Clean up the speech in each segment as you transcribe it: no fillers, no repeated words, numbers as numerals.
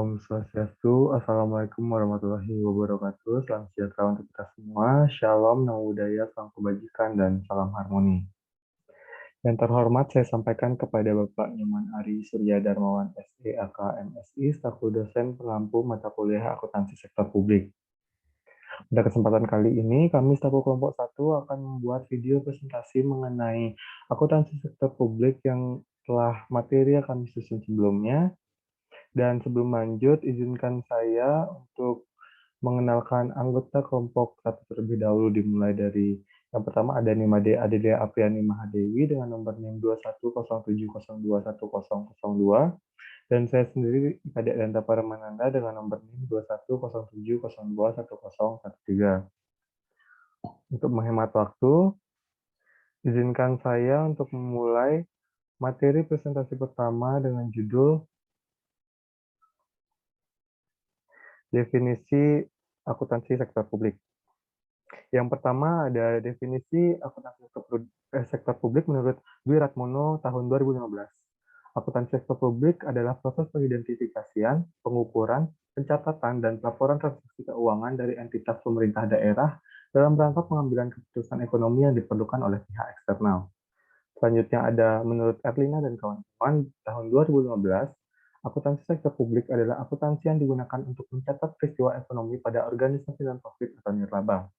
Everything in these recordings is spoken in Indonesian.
Om Swastiastu, Assalamualaikum warahmatullahi wabarakatuh. Selamat sejahtera untuk kita semua. Shalom, Namo Buddhaya, Salam Kebajikan, dan Salam Harmoni. Yang terhormat saya sampaikan kepada Bapak Nyoman Ari Surya Darmawan SE AK MSI, stafku dosen pengampu mata kuliah akuntansi sektor publik. Pada kesempatan kali ini, kami stafku kelompok 1 akan membuat video presentasi mengenai akuntansi sektor publik yang telah materi yang kami susun sebelumnya. Dan sebelum lanjut, izinkan saya untuk mengenalkan anggota kelompok 1 terlebih dahulu, dimulai dari yang pertama ada Nimade Adelia Apriani Mahadewi dengan nomor NIM 2107021002, dan saya sendiri Kadek Danta Paramananda dengan nomor NIM 2107021013. Untuk menghemat waktu, izinkan saya untuk memulai materi presentasi pertama dengan judul Definisi akuntansi sektor publik. Yang pertama ada definisi akuntansi sektor publik menurut Dwi Ratmono tahun 2015. Akuntansi sektor publik adalah proses pengidentifikasian, pengukuran, pencatatan, dan laporan transaksi keuangan dari entitas pemerintah daerah dalam rangka pengambilan keputusan ekonomi yang diperlukan oleh pihak eksternal. Selanjutnya ada menurut Erlina dan kawan-kawan tahun 2015, akuntansi sektor publik adalah akuntansi yang digunakan untuk mencatat peristiwa ekonomi pada organisasi non-profit atau nirlaba.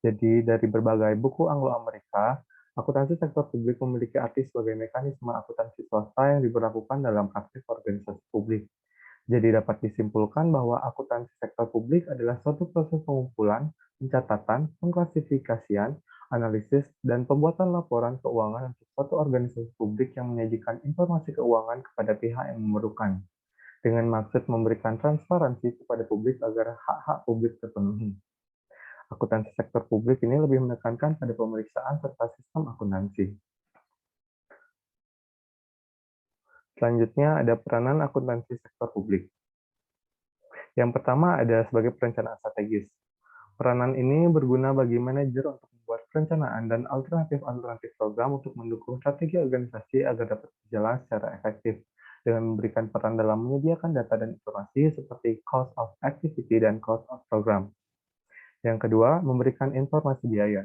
Jadi dari berbagai buku Anglo-Amerika, akuntansi sektor publik memiliki arti sebagai mekanisme akuntansi swasta yang diberlakukan dalam praktik organisasi publik. Jadi dapat disimpulkan bahwa akuntansi sektor publik adalah suatu proses pengumpulan, pencatatan, pengklasifikasian, analisis, dan pembuatan laporan keuangan untuk suatu organisasi publik yang menyajikan informasi keuangan kepada pihak yang memerlukan, dengan maksud memberikan transparansi kepada publik agar hak-hak publik terpenuhi. Akuntansi sektor publik ini lebih menekankan pada pemeriksaan serta sistem akuntansi. Selanjutnya ada peranan akuntansi sektor publik. Yang pertama ada sebagai perencanaan strategis. Peranan ini berguna bagi manajer untuk membuat perencanaan dan alternatif-alternatif program untuk mendukung strategi organisasi agar dapat berjalan secara efektif, dengan memberikan peran dalam menyediakan data dan informasi seperti cost of activity dan cost of program. Yang kedua, memberikan informasi biaya.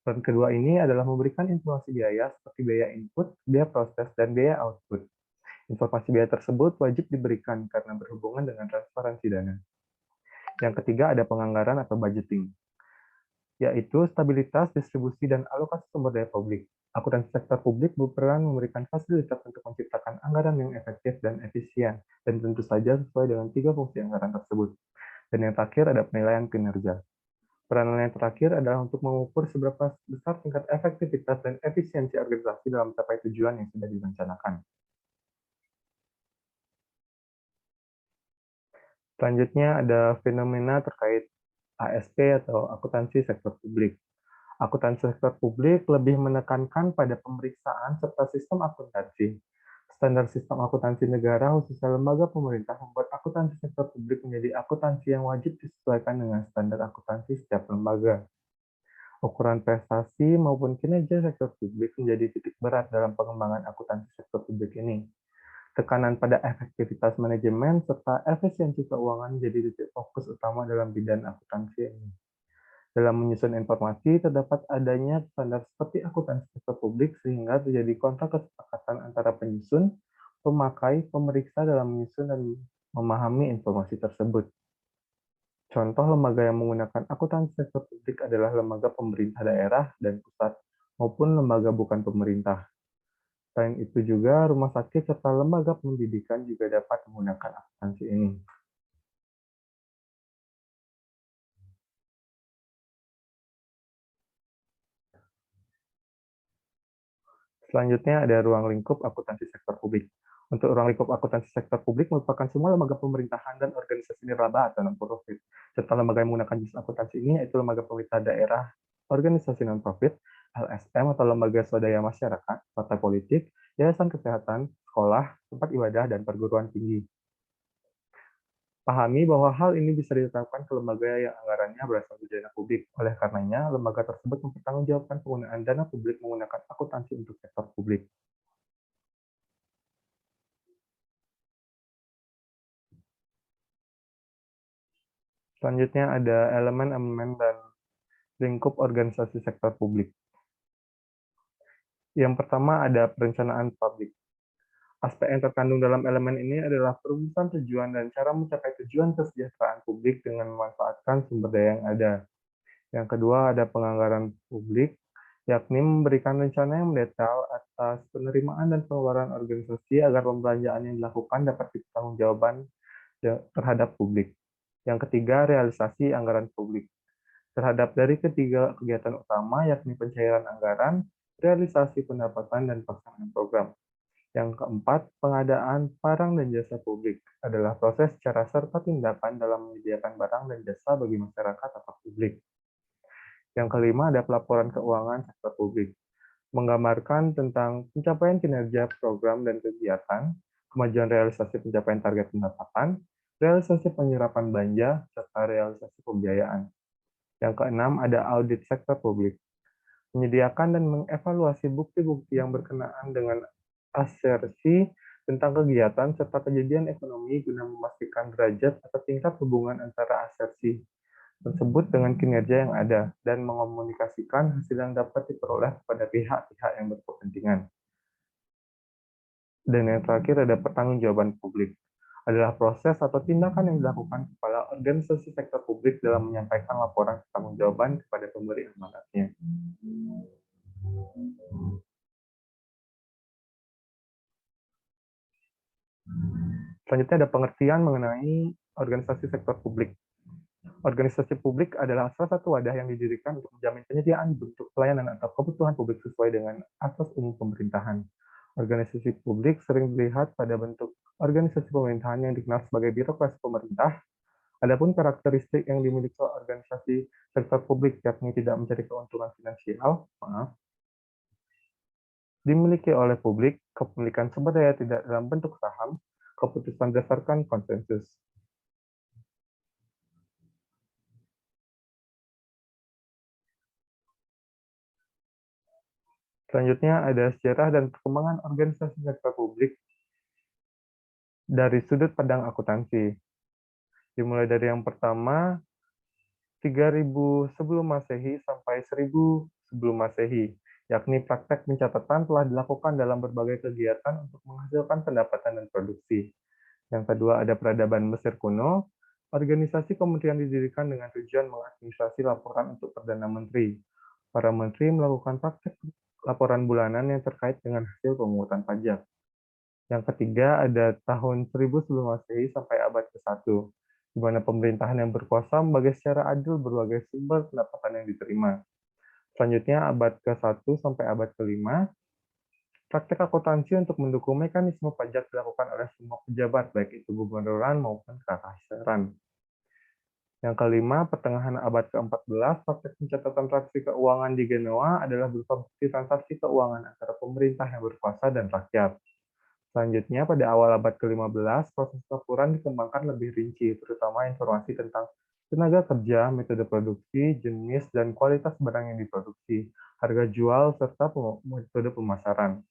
Peran kedua ini adalah memberikan informasi biaya seperti biaya input, biaya proses, dan biaya output. Informasi biaya tersebut wajib diberikan karena berhubungan dengan transparansi dana. Yang ketiga ada penganggaran atau budgeting, yaitu stabilitas, distribusi, dan alokasi sumber daya publik. Akuntansi sektor publik berperan memberikan fasilitas untuk menciptakan anggaran yang efektif dan efisien, dan tentu saja sesuai dengan 3 fungsi anggaran tersebut. Dan yang terakhir ada penilaian kinerja. Peranan yang terakhir adalah untuk mengukur seberapa besar tingkat efektivitas dan efisiensi organisasi dalam mencapai tujuan yang sudah direncanakan. Selanjutnya ada fenomena terkait ASP atau akuntansi sektor publik. Akuntansi sektor publik lebih menekankan pada pemeriksaan serta sistem akuntansi. Standar sistem akuntansi negara khususnya lembaga pemerintah membuat akuntansi sektor publik menjadi akuntansi yang wajib disesuaikan dengan standar akuntansi setiap lembaga. Ukuran prestasi maupun kinerja sektor publik menjadi titik berat dalam pengembangan akuntansi sektor publik ini. Tekanan pada efektivitas manajemen serta efisiensi keuangan menjadi titik fokus utama dalam bidang akuntansi ini. Dalam menyusun informasi, terdapat adanya standar seperti akuntansi sektor publik sehingga terjadi kontrak kesepakatan antara penyusun, pemakai, pemeriksa dalam menyusun dan memahami informasi tersebut. Contoh lembaga yang menggunakan akuntansi sektor publik adalah lembaga pemerintah daerah dan pusat, maupun lembaga bukan pemerintah. Selain itu juga, rumah sakit serta lembaga pendidikan juga dapat menggunakan akuntansi ini. Selanjutnya ada ruang lingkup akuntansi sektor publik. Untuk ruang lingkup akuntansi sektor publik merupakan semua lembaga pemerintahan dan organisasi nirlaba atau non-profit, serta lembaga yang menggunakan jenis akuntansi ini yaitu lembaga pemerintah daerah, organisasi non-profit, LSM atau lembaga swadaya masyarakat, partai politik, yayasan kesehatan, sekolah, tempat ibadah, dan perguruan tinggi. Pahami bahwa hal ini bisa diterapkan ke lembaga yang anggarannya berasal dari dana publik. Oleh karenanya, lembaga tersebut mempertanggungjawabkan penggunaan dana publik menggunakan akuntansi untuk sektor publik. Selanjutnya ada elemen dan lingkup organisasi sektor publik. Yang pertama ada perencanaan publik. Aspek yang terkandung dalam elemen ini adalah perumusan tujuan dan cara mencapai tujuan kesejahteraan publik dengan memanfaatkan sumber daya yang ada. Yang kedua ada penganggaran publik, yakni memberikan rencana yang mendetail atas penerimaan dan pengeluaran organisasi agar pembelanjaan yang dilakukan dapat dipertanggungjawabkan terhadap publik. Yang ketiga, realisasi anggaran publik. Terhadap dari ketiga kegiatan utama, yakni pencairan anggaran, realisasi pendapatan, dan pelaksanaan program. Yang keempat, pengadaan barang dan jasa publik adalah proses cara serta tindakan dalam menyediakan barang dan jasa bagi masyarakat atau publik. Yang kelima, ada pelaporan keuangan sektor publik, menggambarkan tentang pencapaian kinerja program dan kegiatan, kemajuan realisasi pencapaian target pendapatan, realisasi penyerapan belanja, serta realisasi pembiayaan. Yang keenam, ada audit sektor publik, menyediakan dan mengevaluasi bukti-bukti yang berkenaan dengan asersi tentang kegiatan serta kejadian ekonomi guna memastikan derajat atau tingkat hubungan antara asersi tersebut dengan kinerja yang ada dan mengomunikasikan hasil yang dapat diperoleh kepada pihak-pihak yang berkepentingan. Dan yang terakhir ada pertanggungjawaban publik, adalah proses atau tindakan yang dilakukan kepala organisasi sektor publik dalam menyampaikan laporan pertanggungjawaban kepada pemberi amanatnya. Selanjutnya ada pengertian mengenai organisasi sektor publik. Organisasi publik adalah salah satu wadah yang didirikan untuk menjamin penyediaan bentuk pelayanan atau kebutuhan publik sesuai dengan asas umum pemerintahan. Organisasi publik sering dilihat pada bentuk organisasi pemerintahan yang dikenal sebagai birokrasi pemerintah. Adapun karakteristik yang dimiliki organisasi sektor publik yakni tidak mencari keuntungan finansial, dimiliki oleh publik, kepemilikan sumber daya tidak dalam bentuk saham, keputusan berdasarkan konsensus. Selanjutnya ada sejarah dan perkembangan organisasi sektor publik dari sudut pandang akuntansi. Dimulai dari yang pertama, 3000 sebelum Masehi sampai 1000 sebelum Masehi, yakni praktek pencatatan telah dilakukan dalam berbagai kegiatan untuk menghasilkan pendapatan dan produksi. Yang kedua ada peradaban Mesir kuno, organisasi kementerian didirikan dengan tujuan mengadministrasi laporan untuk Perdana Menteri. Para menteri melakukan praktek laporan bulanan yang terkait dengan hasil pemungutan pajak. Yang ketiga ada tahun 1000 sebelum Masehi sampai abad ke-1, di mana pemerintahan yang berkuasa membagi secara adil berbagai sumber pendapatan yang diterima. Selanjutnya abad ke-1 sampai abad ke-5, praktek akuntansi untuk mendukung mekanisme pajak dilakukan oleh semua pejabat, baik itu gubernuran maupun kekaisaran. Yang kelima, pertengahan abad ke-14, praktek pencatatan transaksi keuangan di Genoa adalah berupa bukti transaksi keuangan antara pemerintah yang berkuasa dan rakyat. Selanjutnya, pada awal abad ke-15, proses laporan dikembangkan lebih rinci, terutama informasi tentang tenaga kerja, metode produksi, jenis, dan kualitas barang yang diproduksi, harga jual, serta metode pemasaran.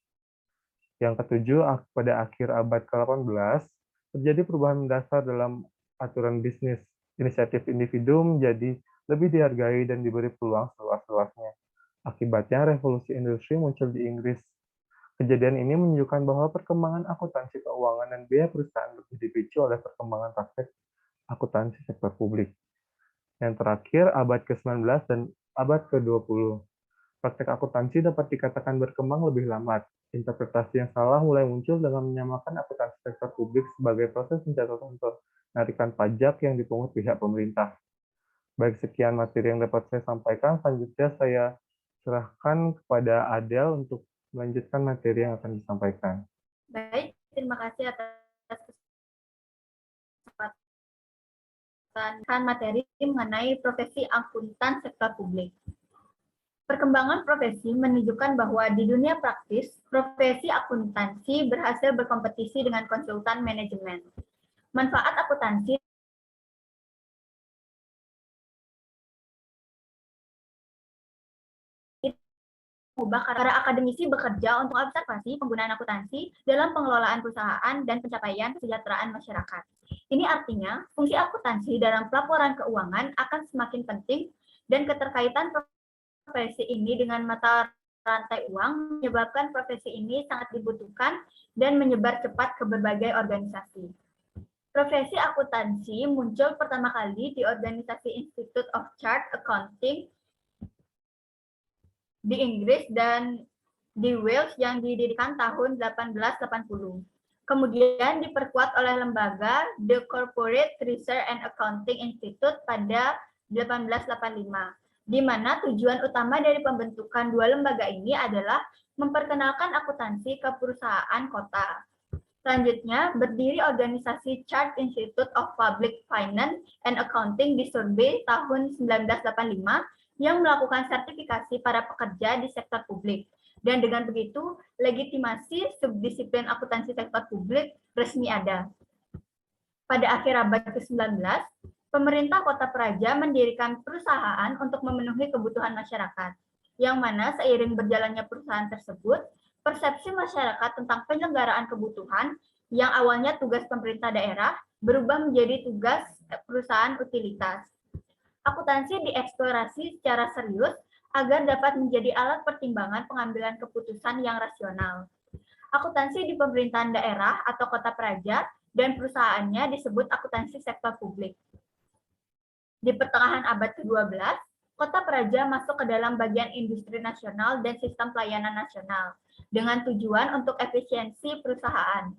Yang ketujuh, pada akhir abad ke-18, terjadi perubahan mendasar dalam aturan bisnis. Inisiatif individu menjadi lebih dihargai dan diberi peluang seluas-luasnya. Akibatnya, revolusi industri muncul di Inggris. Kejadian ini menunjukkan bahwa perkembangan akuntansi keuangan dan biaya perusahaan lebih dipicu oleh perkembangan praktek akuntansi sektor publik. Yang terakhir, abad ke-19 dan abad ke-20. Praktek akuntansi dapat dikatakan berkembang lebih lambat. Interpretasi yang salah mulai muncul dengan menyamakan akuntansi sektor publik sebagai proses pencatatan penarikan pajak yang dipungut pihak pemerintah. Baik, sekian materi yang dapat saya sampaikan. Selanjutnya saya serahkan kepada Adel untuk melanjutkan materi yang akan disampaikan. Baik, terima kasih atas kesempatan materi mengenai profesi akuntan sektor publik. Perkembangan profesi menunjukkan bahwa di dunia praktis, profesi akuntansi berhasil berkompetisi dengan konsultan manajemen. Manfaat akuntansi mengubah para akademisi bekerja untuk observasi penggunaan akuntansi dalam pengelolaan perusahaan dan pencapaian kesejahteraan masyarakat. Ini artinya fungsi akuntansi dalam pelaporan keuangan akan semakin penting dan keterkaitan profesi ini dengan mata rantai uang menyebabkan profesi ini sangat dibutuhkan dan menyebar cepat ke berbagai organisasi. Profesi akuntansi muncul pertama kali di organisasi Institute of Chartered Accounting di Inggris dan di Wales yang didirikan tahun 1880. Kemudian diperkuat oleh lembaga The Corporate Research and Accounting Institute pada 1885, di mana tujuan utama dari pembentukan dua lembaga ini adalah memperkenalkan akuntansi ke perusahaan kota. Selanjutnya, berdiri organisasi Chartered Institute of Public Finance and Accounting di Surrey tahun 1985 yang melakukan sertifikasi para pekerja di sektor publik. Dan dengan begitu, legitimasi subdisiplin akuntansi sektor publik resmi ada. Pada akhir abad ke-19, pemerintah Kota Praja mendirikan perusahaan untuk memenuhi kebutuhan masyarakat, yang mana seiring berjalannya perusahaan tersebut, persepsi masyarakat tentang penyelenggaraan kebutuhan yang awalnya tugas pemerintah daerah berubah menjadi tugas perusahaan utilitas. Akuntansi dieksplorasi secara serius agar dapat menjadi alat pertimbangan pengambilan keputusan yang rasional. Akuntansi di pemerintahan daerah atau kota praja dan perusahaannya disebut akuntansi sektor publik. Di pertengahan abad ke-12, Kota Praja masuk ke dalam bagian industri nasional dan sistem pelayanan nasional dengan tujuan untuk efisiensi perusahaan.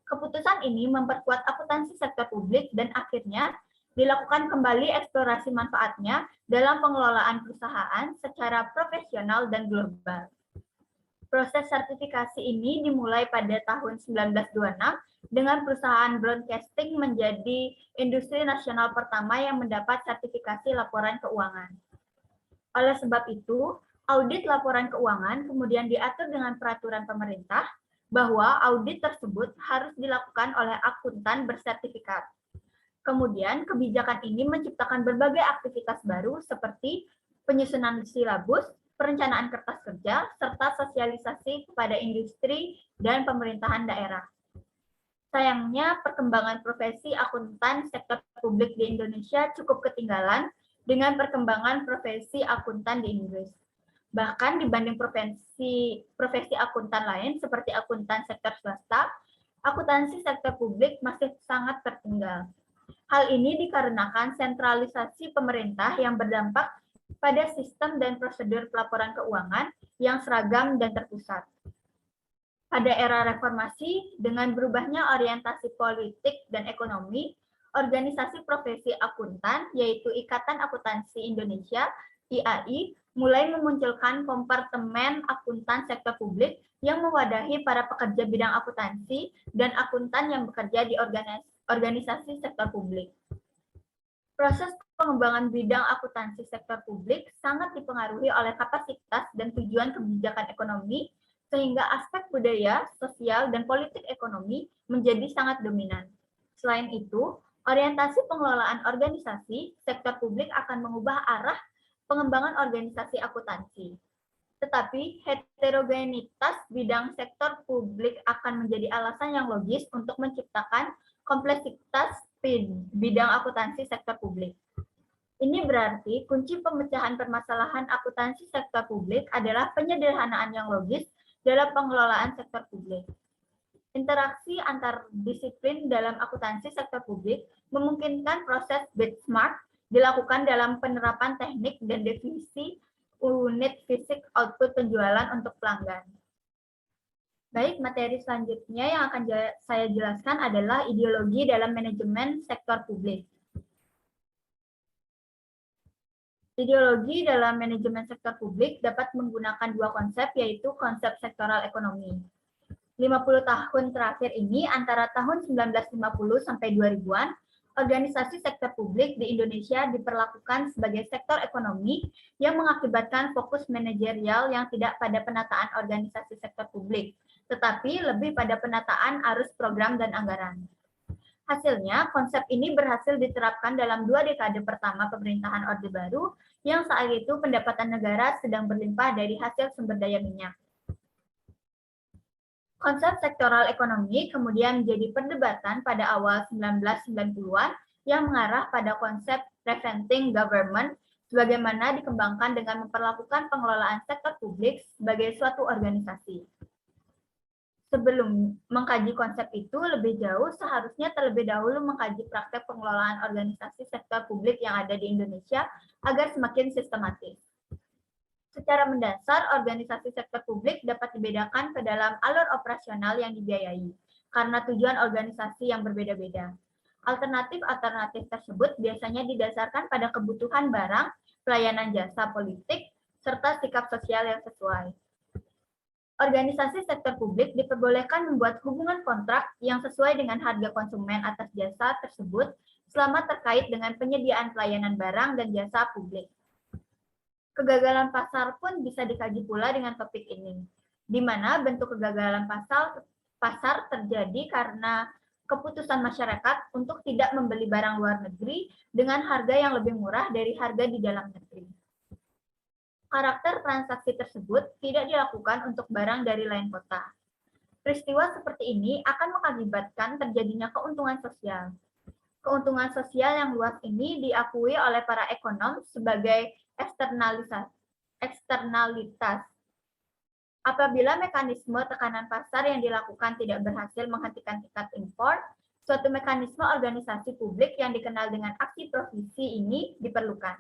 Keputusan ini memperkuat akuntansi sektor publik dan akhirnya dilakukan kembali eksplorasi manfaatnya dalam pengelolaan perusahaan secara profesional dan global. Proses sertifikasi ini dimulai pada tahun 1926 dengan perusahaan broadcasting menjadi industri nasional pertama yang mendapat sertifikasi laporan keuangan. Oleh sebab itu, audit laporan keuangan kemudian diatur dengan peraturan pemerintah bahwa audit tersebut harus dilakukan oleh akuntan bersertifikat. Kemudian, kebijakan ini menciptakan berbagai aktivitas baru seperti penyusunan silabus, perencanaan kertas kerja, serta sosialisasi kepada industri dan pemerintahan daerah. Sayangnya, perkembangan profesi akuntan sektor publik di Indonesia cukup ketinggalan dengan perkembangan profesi akuntan di Inggris. Bahkan dibanding profesi akuntan lain seperti akuntan sektor swasta, akuntansi sektor publik masih sangat tertinggal. Hal ini dikarenakan sentralisasi pemerintah yang berdampak pada sistem dan prosedur pelaporan keuangan yang seragam dan terpusat. Pada era reformasi, dengan berubahnya orientasi politik dan ekonomi, organisasi profesi akuntan, yaitu Ikatan Akuntansi Indonesia, IAI, mulai memunculkan kompartemen akuntan sektor publik yang mewadahi para pekerja bidang akuntansi dan akuntan yang bekerja di organisasi sektor publik. Proses pengembangan bidang akuntansi sektor publik sangat dipengaruhi oleh kapasitas dan tujuan kebijakan ekonomi, sehingga aspek budaya, sosial, dan politik ekonomi menjadi sangat dominan. Selain itu, orientasi pengelolaan organisasi sektor publik akan mengubah arah pengembangan organisasi akuntansi. Tetapi heterogenitas bidang sektor publik akan menjadi alasan yang logis untuk menciptakan kompleksitas bidang akuntansi sektor publik. Ini berarti kunci pemecahan permasalahan akuntansi sektor publik adalah penyederhanaan yang logis dalam pengelolaan sektor publik. Interaksi antar disiplin dalam akuntansi sektor publik memungkinkan proses benchmark dilakukan dalam penerapan teknik dan definisi unit fisik output penjualan untuk pelanggan. Baik, materi selanjutnya yang akan saya jelaskan adalah ideologi dalam manajemen sektor publik. Ideologi dalam manajemen sektor publik dapat menggunakan dua konsep, yaitu konsep sektoral ekonomi. 50 tahun terakhir ini, antara tahun 1950 sampai 2000-an, organisasi sektor publik di Indonesia diperlakukan sebagai sektor ekonomi yang mengakibatkan fokus manajerial yang tidak pada penataan organisasi sektor publik, tetapi lebih pada penataan arus program dan anggaran. Hasilnya, konsep ini berhasil diterapkan dalam 2 dekade pertama pemerintahan Orde Baru, yang saat itu pendapatan negara sedang berlimpah dari hasil sumber daya minyak. Konsep sektoral ekonomi kemudian menjadi perdebatan pada awal 1990-an yang mengarah pada konsep preventing government sebagaimana dikembangkan dengan memperlakukan pengelolaan sektor publik sebagai suatu organisasi. Sebelum mengkaji konsep itu lebih jauh, seharusnya terlebih dahulu mengkaji praktek pengelolaan organisasi sektor publik yang ada di Indonesia agar semakin sistematis. Secara mendasar, organisasi sektor publik dapat dibedakan ke dalam alur operasional yang dibiayai, karena tujuan organisasi yang berbeda-beda. Alternatif-alternatif tersebut biasanya didasarkan pada kebutuhan barang, pelayanan jasa politik, serta sikap sosial yang sesuai. Organisasi sektor publik diperbolehkan membuat hubungan kontrak yang sesuai dengan harga konsumen atas jasa tersebut selama terkait dengan penyediaan pelayanan barang dan jasa publik. Kegagalan pasar pun bisa dikaji pula dengan topik ini, di mana bentuk kegagalan pasar terjadi karena keputusan masyarakat untuk tidak membeli barang luar negeri dengan harga yang lebih murah dari harga di dalam negeri. Karakter transaksi tersebut tidak dilakukan untuk barang dari lain kota. Peristiwa seperti ini akan mengakibatkan terjadinya keuntungan sosial. Keuntungan sosial yang luas ini diakui oleh para ekonom sebagai eksternalitas. Apabila mekanisme tekanan pasar yang dilakukan tidak berhasil menghentikan tingkat impor, suatu mekanisme organisasi publik yang dikenal dengan aksi provisi ini diperlukan.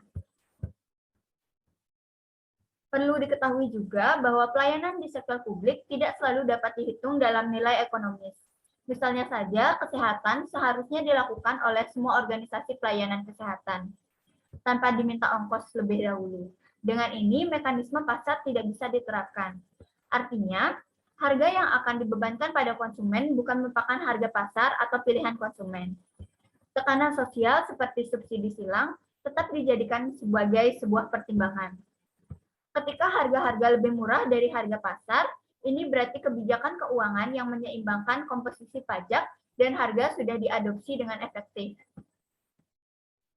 Perlu diketahui juga bahwa pelayanan di sektor publik tidak selalu dapat dihitung dalam nilai ekonomis. Misalnya saja, kesehatan seharusnya dilakukan oleh semua organisasi pelayanan kesehatan, tanpa diminta ongkos lebih dahulu. Dengan ini, mekanisme pasar tidak bisa diterapkan. Artinya, harga yang akan dibebankan pada konsumen bukan merupakan harga pasar atau pilihan konsumen. Tekanan sosial seperti subsidi silang tetap dijadikan sebagai sebuah pertimbangan. Ketika harga-harga lebih murah dari harga pasar, ini berarti kebijakan keuangan yang menyeimbangkan komposisi pajak dan harga sudah diadopsi dengan efektif.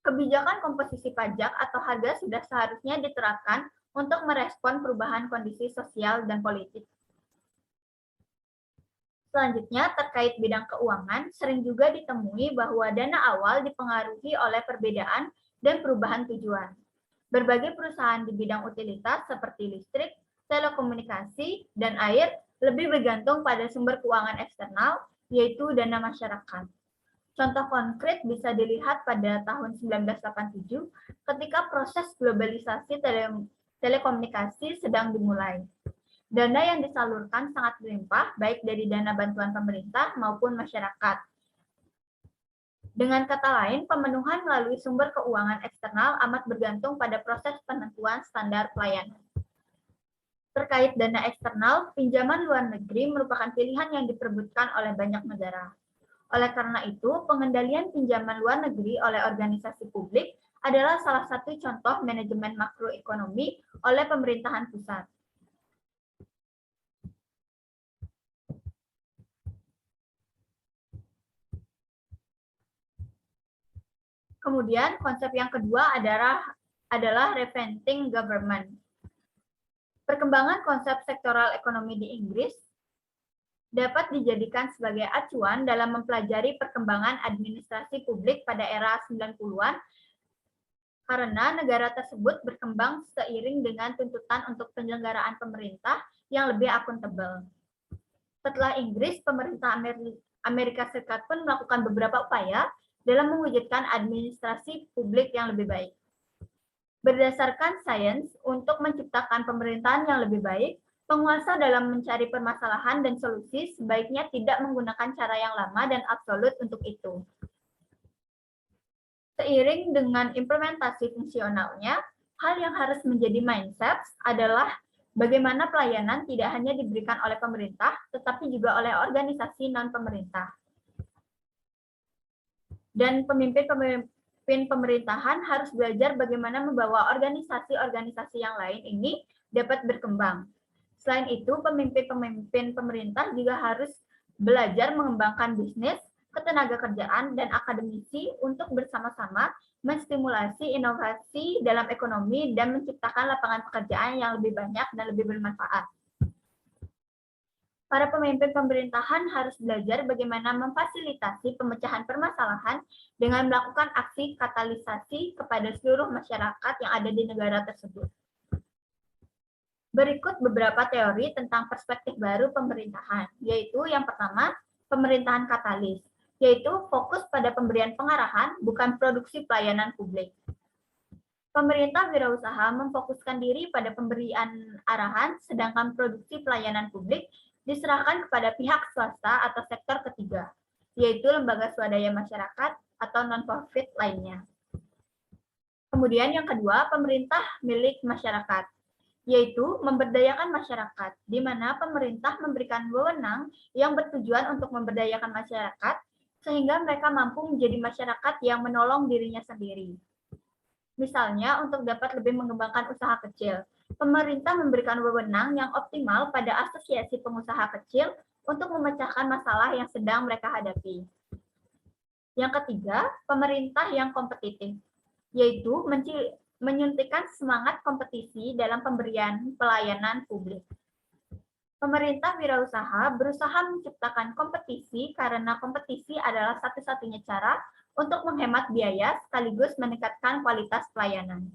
Kebijakan komposisi pajak atau harga sudah seharusnya diterapkan untuk merespon perubahan kondisi sosial dan politik. Selanjutnya, terkait bidang keuangan, sering juga ditemui bahwa dana awal dipengaruhi oleh perbedaan dan perubahan tujuan. Berbagai perusahaan di bidang utilitas seperti listrik, telekomunikasi, dan air lebih bergantung pada sumber keuangan eksternal, yaitu dana masyarakat. Contoh konkret bisa dilihat pada tahun 1987 ketika proses globalisasi telekomunikasi sedang dimulai. Dana yang disalurkan sangat berlimpah, baik dari dana bantuan pemerintah maupun masyarakat. Dengan kata lain, pemenuhan melalui sumber keuangan eksternal amat bergantung pada proses penentuan standar pelayanan. Terkait dana eksternal, pinjaman luar negeri merupakan pilihan yang diperebutkan oleh banyak negara. Oleh karena itu, pengendalian pinjaman luar negeri oleh organisasi publik adalah salah satu contoh manajemen makroekonomi oleh pemerintahan pusat. Kemudian konsep yang kedua adalah reventing government. Perkembangan konsep sektoral ekonomi di Inggris dapat dijadikan sebagai acuan dalam mempelajari perkembangan administrasi publik pada era 90-an karena negara tersebut berkembang seiring dengan tuntutan untuk penyelenggaraan pemerintah yang lebih akuntabel. Setelah Inggris, pemerintah Amerika Serikat pun melakukan beberapa upaya dalam mewujudkan administrasi publik yang lebih baik. Berdasarkan sains, untuk menciptakan pemerintahan yang lebih baik, penguasa dalam mencari permasalahan dan solusi sebaiknya tidak menggunakan cara yang lama dan absolut untuk itu. Seiring dengan implementasi fungsionalnya, hal yang harus menjadi mindset adalah bagaimana pelayanan tidak hanya diberikan oleh pemerintah, tetapi juga oleh organisasi non-pemerintah. Dan pemimpin pemerintahan harus belajar bagaimana membawa organisasi-organisasi yang lain ini dapat berkembang. Selain itu, pemimpin pemerintah juga harus belajar mengembangkan bisnis, ketenagakerjaan, dan akademisi untuk bersama-sama menstimulasi inovasi dalam ekonomi dan menciptakan lapangan pekerjaan yang lebih banyak dan lebih bermanfaat. Para pemimpin pemerintahan harus belajar bagaimana memfasilitasi pemecahan permasalahan dengan melakukan aksi katalisasi kepada seluruh masyarakat yang ada di negara tersebut. Berikut beberapa teori tentang perspektif baru pemerintahan, yaitu yang pertama, pemerintahan katalis, yaitu fokus pada pemberian pengarahan, bukan produksi pelayanan publik. Pemerintah wirausaha memfokuskan diri pada pemberian arahan, sedangkan produksi pelayanan publik diserahkan kepada pihak swasta atau sektor ketiga, yaitu lembaga swadaya masyarakat atau non-profit lainnya. Kemudian yang kedua, pemerintah milik masyarakat, yaitu memberdayakan masyarakat, di mana pemerintah memberikan wewenang yang bertujuan untuk memberdayakan masyarakat, sehingga mereka mampu menjadi masyarakat yang menolong dirinya sendiri. Misalnya, untuk dapat lebih mengembangkan usaha kecil, pemerintah memberikan wewenang yang optimal pada asosiasi pengusaha kecil untuk memecahkan masalah yang sedang mereka hadapi. Yang ketiga, pemerintah yang kompetitif, yaitu menyuntikkan semangat kompetisi dalam pemberian pelayanan publik. Pemerintah wirausaha berusaha menciptakan kompetisi karena kompetisi adalah satu-satunya cara untuk menghemat biaya sekaligus meningkatkan kualitas pelayanan.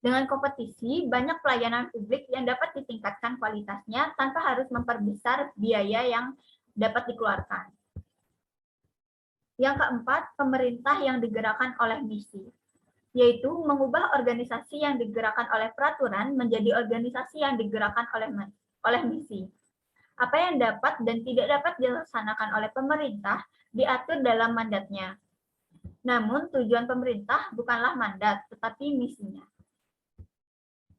Dengan kompetisi, banyak pelayanan publik yang dapat ditingkatkan kualitasnya tanpa harus memperbesar biaya yang dapat dikeluarkan. Yang keempat, pemerintah yang digerakkan oleh misi, yaitu mengubah organisasi yang digerakkan oleh peraturan menjadi organisasi yang digerakkan oleh misi. Apa yang dapat dan tidak dapat dilaksanakan oleh pemerintah diatur dalam mandatnya. Namun tujuan pemerintah bukanlah mandat, tetapi misinya.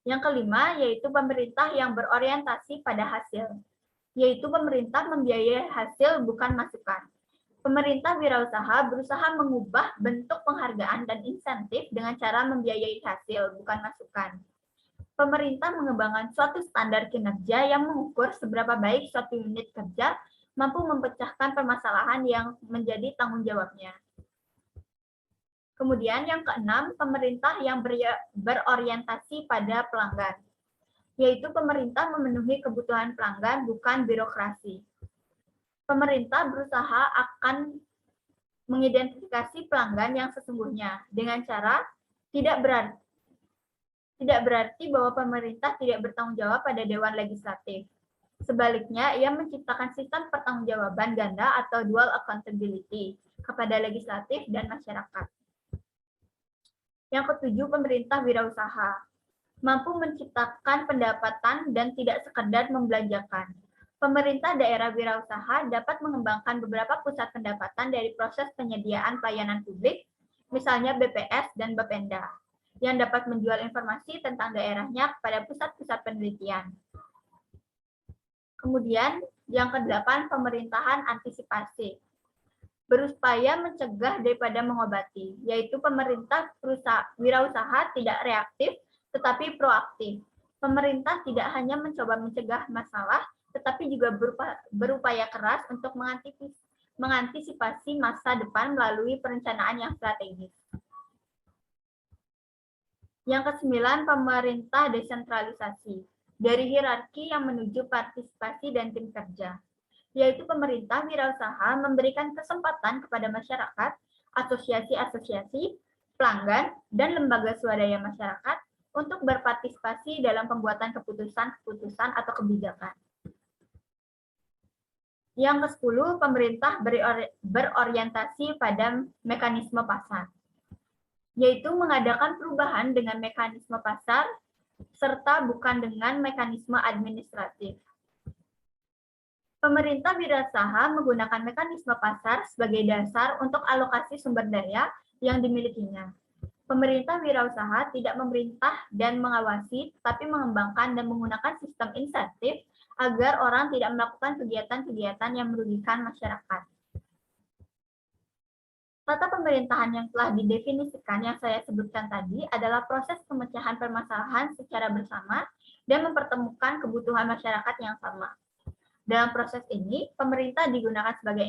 Yang kelima, yaitu pemerintah yang berorientasi pada hasil, yaitu pemerintah membiayai hasil bukan masukan. Pemerintah wirausaha berusaha mengubah bentuk penghargaan dan insentif dengan cara membiayai hasil, bukan masukan. Pemerintah mengembangkan suatu standar kinerja yang mengukur seberapa baik suatu unit kerja mampu memecahkan permasalahan yang menjadi tanggung jawabnya. Kemudian yang keenam, pemerintah yang berorientasi pada pelanggan, yaitu pemerintah memenuhi kebutuhan pelanggan, bukan birokrasi. Pemerintah berusaha akan mengidentifikasi pelanggan yang sesungguhnya dengan cara tidak berarti bahwa pemerintah tidak bertanggung jawab pada Dewan Legislatif. Sebaliknya, ia menciptakan sistem pertanggungjawaban ganda atau dual accountability kepada legislatif dan masyarakat. Yang ketujuh, pemerintah wirausaha mampu menciptakan pendapatan dan tidak sekedar membelanjakan. Pemerintah daerah wirausaha dapat mengembangkan beberapa pusat pendapatan dari proses penyediaan pelayanan publik, misalnya BPS dan Bapenda, yang dapat menjual informasi tentang daerahnya kepada pusat-pusat penelitian. Kemudian, yang kedelapan, pemerintahan antisipasi. Berupaya mencegah daripada mengobati, yaitu pemerintah wirausaha tidak reaktif, tetapi proaktif. Pemerintah tidak hanya mencoba mencegah masalah, tetapi juga berupaya keras untuk mengantisipasi masa depan melalui perencanaan yang strategis. Yang kesembilan, pemerintah desentralisasi, dari hierarki yang menuju partisipasi dan tim kerja, yaitu pemerintah wirausaha memberikan kesempatan kepada masyarakat, asosiasi-asosiasi, pelanggan, dan lembaga swadaya masyarakat untuk berpartisipasi dalam pembuatan keputusan-keputusan atau kebijakan. Yang ke-10, pemerintah berorientasi pada mekanisme pasar, yaitu mengadakan perubahan dengan mekanisme pasar, serta bukan dengan mekanisme administratif. Pemerintah wirausaha menggunakan mekanisme pasar sebagai dasar untuk alokasi sumber daya yang dimilikinya. Pemerintah wirausaha tidak memerintah dan mengawasi, tetapi mengembangkan dan menggunakan sistem insentif agar orang tidak melakukan kegiatan-kegiatan yang merugikan masyarakat. Tata pemerintahan yang telah didefinisikan yang saya sebutkan tadi adalah proses pemecahan permasalahan secara bersama dan mempertemukan kebutuhan masyarakat yang sama. Dalam proses ini, pemerintah digunakan sebagai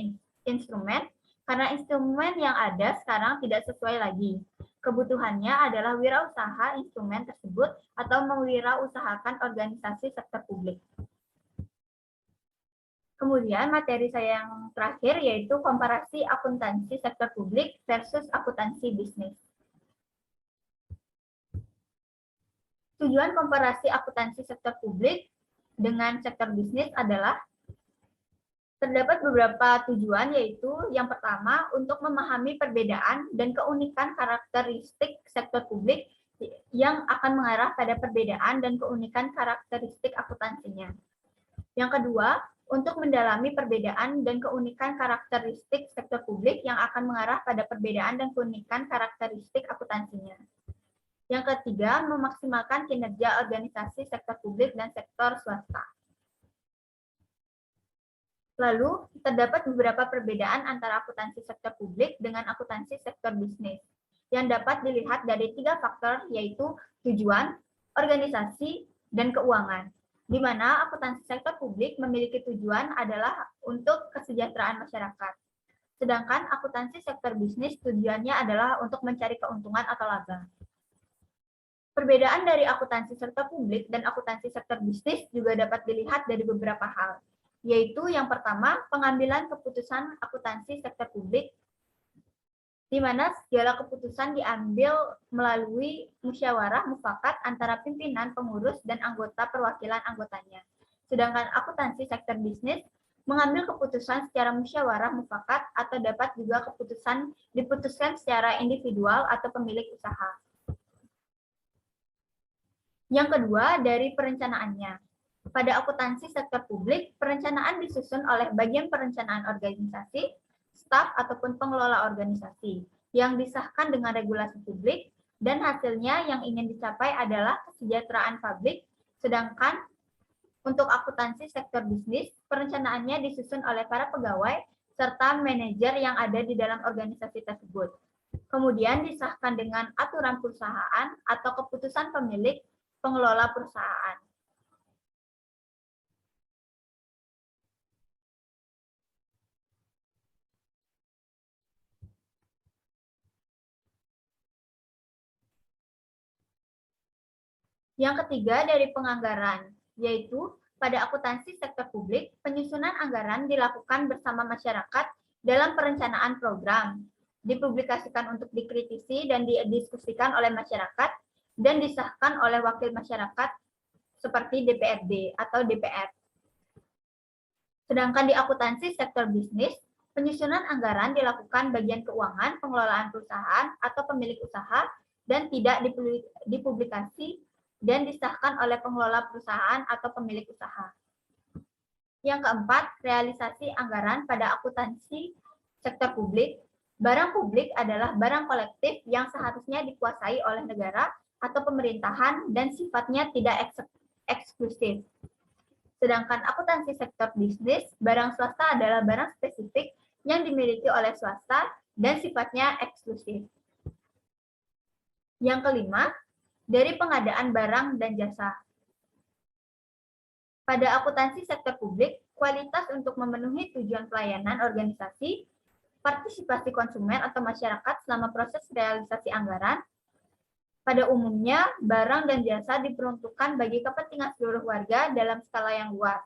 instrumen karena instrumen yang ada sekarang tidak sesuai lagi. Kebutuhannya adalah wirausaha instrumen tersebut atau mewirausahakan organisasi sektor publik. Kemudian materi saya yang terakhir yaitu komparasi akuntansi sektor publik versus akuntansi bisnis. Tujuan komparasi akuntansi sektor publik dengan sektor bisnis adalah terdapat beberapa tujuan, yaitu yang pertama untuk memahami perbedaan dan keunikan karakteristik sektor publik yang akan mengarah pada perbedaan dan keunikan karakteristik akuntansinya. Yang kedua, untuk mendalami perbedaan dan keunikan karakteristik sektor publik yang akan mengarah pada perbedaan dan keunikan karakteristik akuntansinya. Yang ketiga, memaksimalkan kinerja organisasi sektor publik dan sektor swasta. Lalu, terdapat beberapa perbedaan antara akuntansi sektor publik dengan akuntansi sektor bisnis yang dapat dilihat dari 3 faktor, yaitu tujuan, organisasi, dan keuangan, di mana akuntansi sektor publik memiliki tujuan adalah untuk kesejahteraan masyarakat. Sedangkan akuntansi sektor bisnis tujuannya adalah untuk mencari keuntungan atau laba. Perbedaan dari akuntansi sektor publik dan akuntansi sektor bisnis juga dapat dilihat dari beberapa hal, yaitu yang pertama, pengambilan keputusan akuntansi sektor publik, di mana segala keputusan diambil melalui musyawarah mufakat antara pimpinan, pengurus, dan anggota perwakilan anggotanya. Sedangkan akuntansi sektor bisnis mengambil keputusan secara musyawarah mufakat atau dapat juga diputuskan secara individual atau pemilik usaha. Yang kedua, dari perencanaannya. Pada akuntansi sektor publik, perencanaan disusun oleh bagian perencanaan organisasi, staf ataupun pengelola organisasi yang disahkan dengan regulasi publik, dan hasilnya yang ingin dicapai adalah kesejahteraan publik. Sedangkan untuk akuntansi sektor bisnis, perencanaannya disusun oleh para pegawai serta manajer yang ada di dalam organisasi tersebut. Kemudian disahkan dengan aturan perusahaan atau keputusan pemilik pengelola perusahaan. Yang ketiga, dari penganggaran, yaitu pada akuntansi sektor publik, penyusunan anggaran dilakukan bersama masyarakat dalam perencanaan program, dipublikasikan untuk dikritisi dan didiskusikan oleh masyarakat, dan disahkan oleh wakil masyarakat seperti DPRD atau DPR. Sedangkan di akuntansi sektor bisnis, penyusunan anggaran dilakukan bagian keuangan, pengelolaan perusahaan, atau pemilik usaha, dan tidak dipublikasi dan disahkan oleh pengelola perusahaan atau pemilik usaha. Yang keempat, realisasi anggaran pada akuntansi sektor publik. Barang publik adalah barang kolektif yang seharusnya dikuasai oleh negara atau pemerintahan dan sifatnya tidak eksklusif. Sedangkan akuntansi sektor bisnis, barang swasta adalah barang spesifik yang dimiliki oleh swasta dan sifatnya eksklusif. Yang kelima, dari pengadaan barang dan jasa. Pada akuntansi sektor publik, kualitas untuk memenuhi tujuan pelayanan organisasi, partisipasi konsumen atau masyarakat selama proses realisasi anggaran. Pada umumnya, barang dan jasa diperuntukkan bagi kepentingan seluruh warga dalam skala yang luas.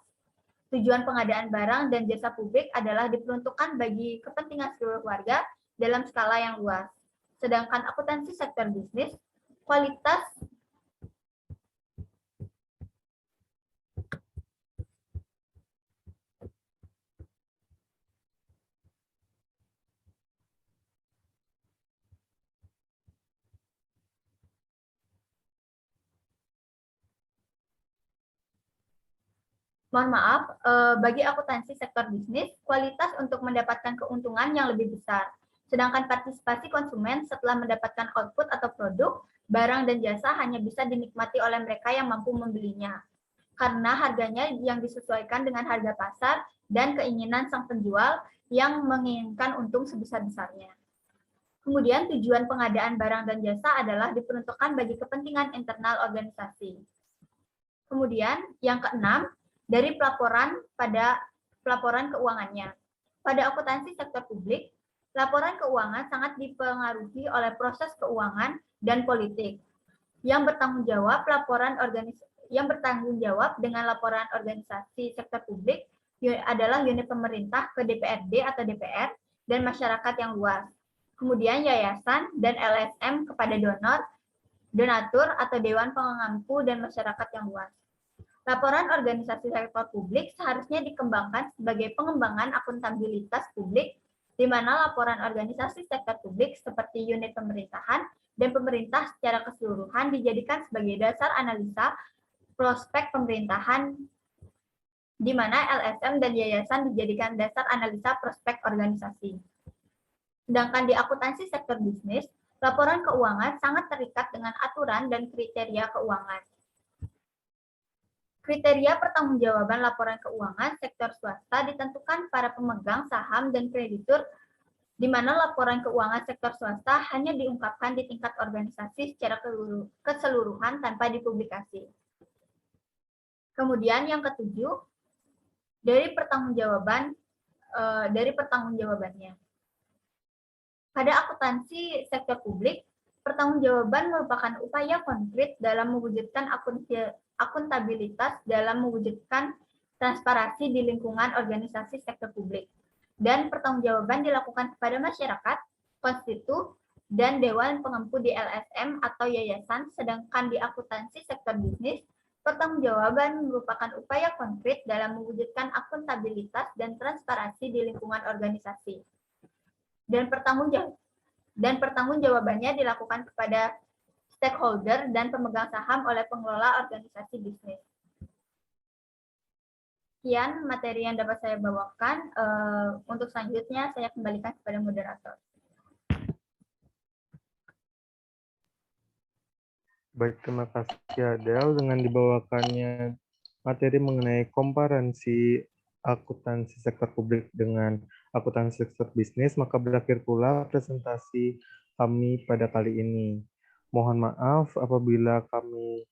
Tujuan pengadaan barang dan jasa publik adalah diperuntukkan bagi kepentingan seluruh warga dalam skala yang luas. Sedangkan akuntansi sektor bisnis, kualitas bagi akuntansi sektor bisnis, kualitas untuk mendapatkan keuntungan yang lebih besar. Sedangkan partisipasi konsumen setelah mendapatkan output atau produk, barang dan jasa hanya bisa dinikmati oleh mereka yang mampu membelinya. Karena harganya yang disesuaikan dengan harga pasar dan keinginan sang penjual yang menginginkan untung sebesar-besarnya. Kemudian tujuan pengadaan barang dan jasa adalah diperuntukkan bagi kepentingan internal organisasi. Kemudian yang keenam, dari pelaporan keuangannya. Pada akuntansi sektor publik, laporan keuangan sangat dipengaruhi oleh proses keuangan dan politik. Yang bertanggung jawab dengan laporan organisasi sektor publik adalah unit pemerintah ke DPRD atau DPR dan masyarakat yang luas. Kemudian yayasan dan LSM kepada donatur atau dewan pengampu dan masyarakat yang luas. Laporan organisasi sektor publik seharusnya dikembangkan sebagai pengembangan akuntabilitas publik, di mana laporan organisasi sektor publik seperti unit pemerintahan dan pemerintah secara keseluruhan dijadikan sebagai dasar analisa prospek pemerintahan, di mana LSM dan yayasan dijadikan dasar analisa prospek organisasi. Sedangkan di akuntansi sektor bisnis, laporan keuangan sangat terikat dengan aturan dan kriteria keuangan. Kriteria pertanggungjawaban laporan keuangan sektor swasta ditentukan para pemegang saham dan kreditur, di mana laporan keuangan sektor swasta hanya diungkapkan di tingkat organisasi secara keseluruhan tanpa dipublikasi. Kemudian yang ketujuh, dari pertanggungjawabannya. Pada akuntansi sektor publik, pertanggungjawaban merupakan upaya konkret dalam mewujudkan akuntabilitas dalam mewujudkan transparansi di lingkungan organisasi sektor publik. Dan pertanggungjawaban dilakukan kepada masyarakat, konstitu, dan dewan pengampu di LSM atau yayasan, sedangkan di akuntansi sektor bisnis, pertanggungjawaban merupakan upaya konkret dalam mewujudkan akuntabilitas dan transparansi di lingkungan organisasi. Dan pertanggungjawabannya dilakukan kepada stakeholder dan pemegang saham oleh pengelola organisasi bisnis. Sekian materi yang dapat saya bawakan. Untuk selanjutnya saya kembalikan kepada moderator. Baik, terima kasih Adel. Dengan dibawakannya materi mengenai komparansi akuntansi sektor publik dengan akuntansi sektor bisnis, maka berakhir pula presentasi kami pada kali ini. Mohon maaf apabila kami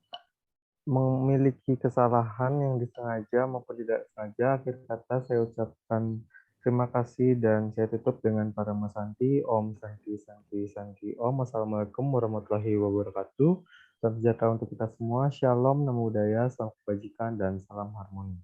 memiliki kesalahan yang disengaja maupun tidak sengaja. Akhir kata saya ucapkan terima kasih dan saya tutup dengan Parama Santi. Om Santi Santi Santi Om. Wassalamualaikum warahmatullahi wabarakatuh. Salam sejahtera untuk kita semua. Shalom, namo buddhaya, salam kebajikan, dan salam harmoni.